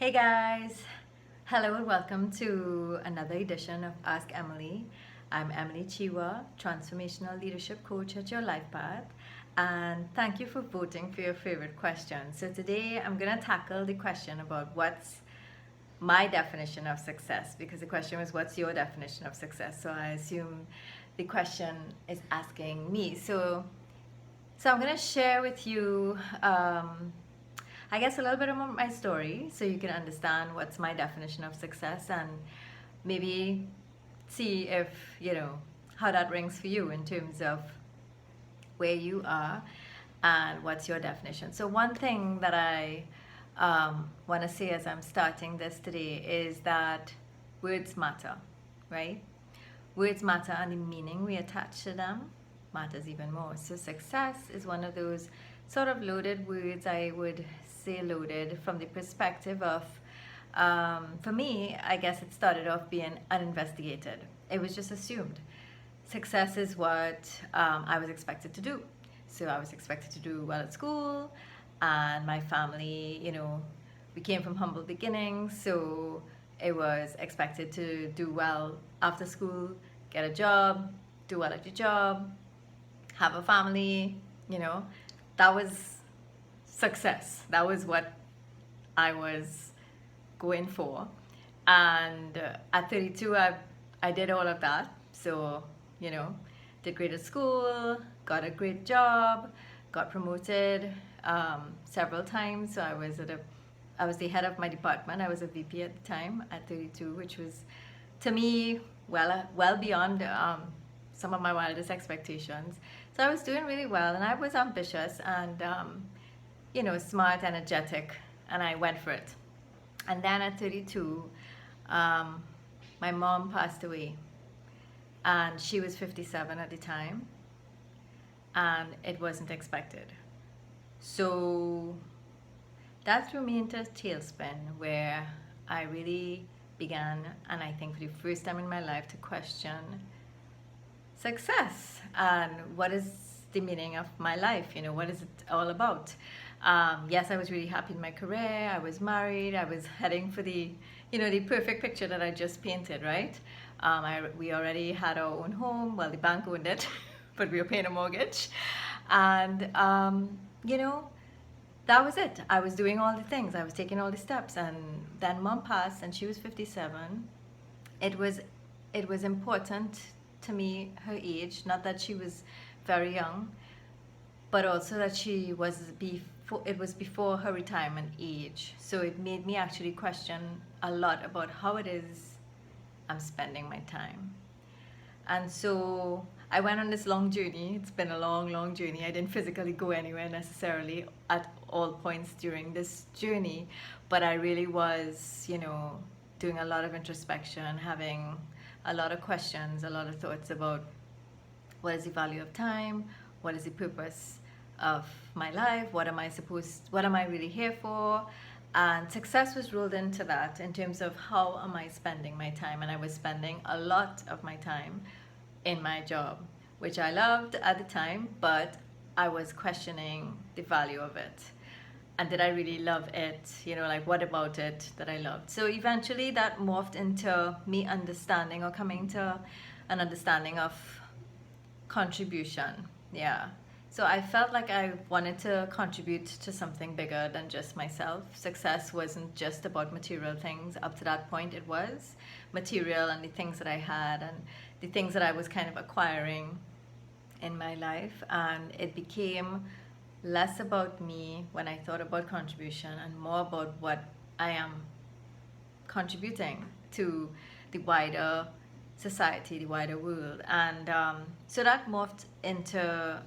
Hey guys! Hello and welcome to another edition of Ask Emily. I'm Emily Chee, Transformational Leadership Coach at Your LifePath, and thank you for voting for your favorite question. So today I'm going to tackle the question about what's my definition of success, because the question was what's your definition of success? So I assume the question is asking me. So I'm going to share with you I guess a little bit about my story so you can understand what's my definition of success and maybe see if, how that rings for you in terms of where you are and what's your definition. So, one thing that I want to say as I'm starting this today is that words matter, right? Words matter, and the meaning we attach to them matters even more. So, success is one of those sort of loaded words. I would say loaded from the perspective of, for me, I guess it started off being uninvestigated. It was just assumed. Success is what I was expected to do. So I was expected to do well at school, and my family, we came from humble beginnings. So it was expected to do well after school, get a job, do well at your job, have a family, that was success. That was what I was going for. And at 32, I did all of that. So, did great at school, got a great job, got promoted several times. So I was the head of my department. I was a VP at the time at 32, which was, to me, well beyond some of my wildest expectations. So I was doing really well, and I was ambitious and smart, energetic, and I went for it. And then at 32, my mom passed away, and she was 57 at the time, and it wasn't expected. So that threw me into a tailspin where I really began, and I think for the first time in my life, to question success and what is the meaning of my life, what is it all about. Yes, I was really happy in my career. I was married. I was heading for the perfect picture that I just painted, right? We already had our own home. Well, the bank owned it, but we were paying a mortgage. And, that was it. I was doing all the things. I was taking all the steps. And then mom passed, and she was 57. It was important to me, her age, not that she was very young, but also that it was before her retirement age. So it made me actually question a lot about how it is I'm spending my time. And so I went on this long journey. It's been a long, long journey. I didn't physically go anywhere necessarily at all points during this journey, but I really was, doing a lot of introspection, having a lot of questions, a lot of thoughts about what is the value of time, what is the purpose of my life, what am I really here for? And success was rolled into that in terms of how am I spending my time. And I was spending a lot of my time in my job, which I loved at the time, but I was questioning the value of it. And did I really love it? What about it that I loved? So eventually that morphed into me understanding or coming to an understanding of contribution. Yeah. So I felt like I wanted to contribute to something bigger than just myself. Success wasn't just about material things. Up to that point, it was material and the things that I had and the things that I was kind of acquiring in my life. And it became less about me when I thought about contribution and more about what I am contributing to the wider society, the wider world. And so that morphed into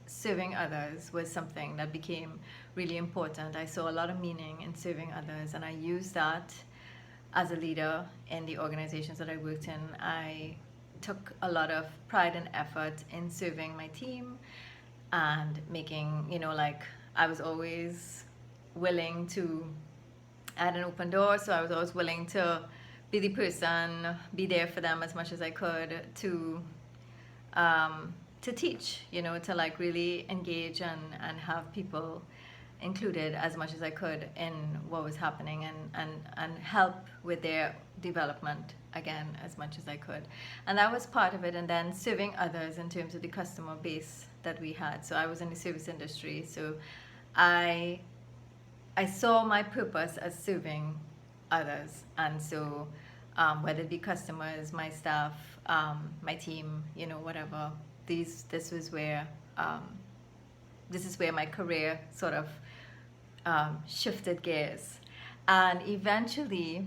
serving others was something that became really important. I saw a lot of meaning in serving others, and I used that as a leader in the organizations that I worked in. I took a lot of pride and effort in serving my team and making, I was always willing to add an open door, so I was always willing to be the person, be there for them as much as I could, to teach, to really engage and have people included as much as I could in what was happening, and help with their development again as much as I could. And that was part of it. And then serving others in terms of the customer base that we had. So I was in the service industry. So I saw my purpose as serving others. And so whether it be customers, my staff, my team, whatever, this was where this is where my career sort of shifted gears. And eventually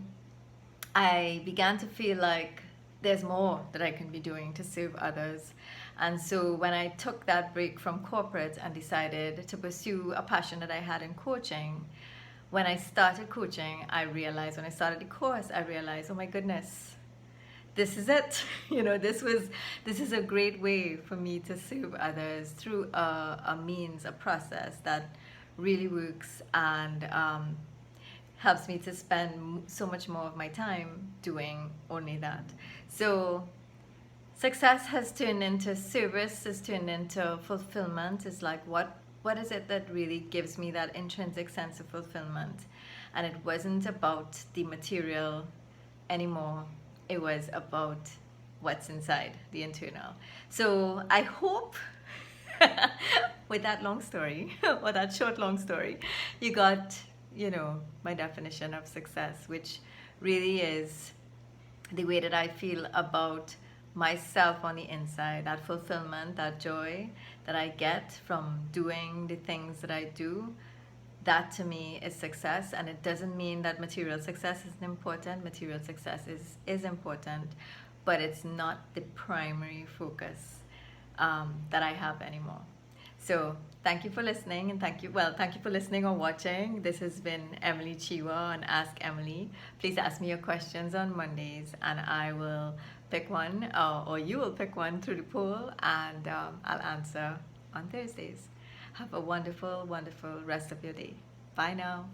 I began to feel like there's more that I can be doing to serve others. And so when I took that break from corporate and decided to pursue a passion that I had in coaching, when I started coaching, when I started the course, I realized, oh my goodness, this is it. This is a great way for me to serve others through a process that really works and helps me to spend so much more of my time doing only that. So success has turned into service, has turned into fulfillment. It's like, what is it that really gives me that intrinsic sense of fulfillment? And it wasn't about the material anymore. It was about what's inside, the internal. So I hope with that long story, or that short long story, you got, my definition of success, which really is the way that I feel about myself on the inside, that fulfillment, that joy that I get from doing the things that I do. That to me is success. And it doesn't mean that material success isn't important. Material success is important, but it's not the primary focus that I have anymore. So thank you for listening, and thank you for listening or watching. This has been Emily Chee on Ask Emily. Please ask me your questions on Mondays, and I will pick one, or you will pick one through the poll, and I'll answer on Thursdays. Have a wonderful, wonderful rest of your day. Bye now.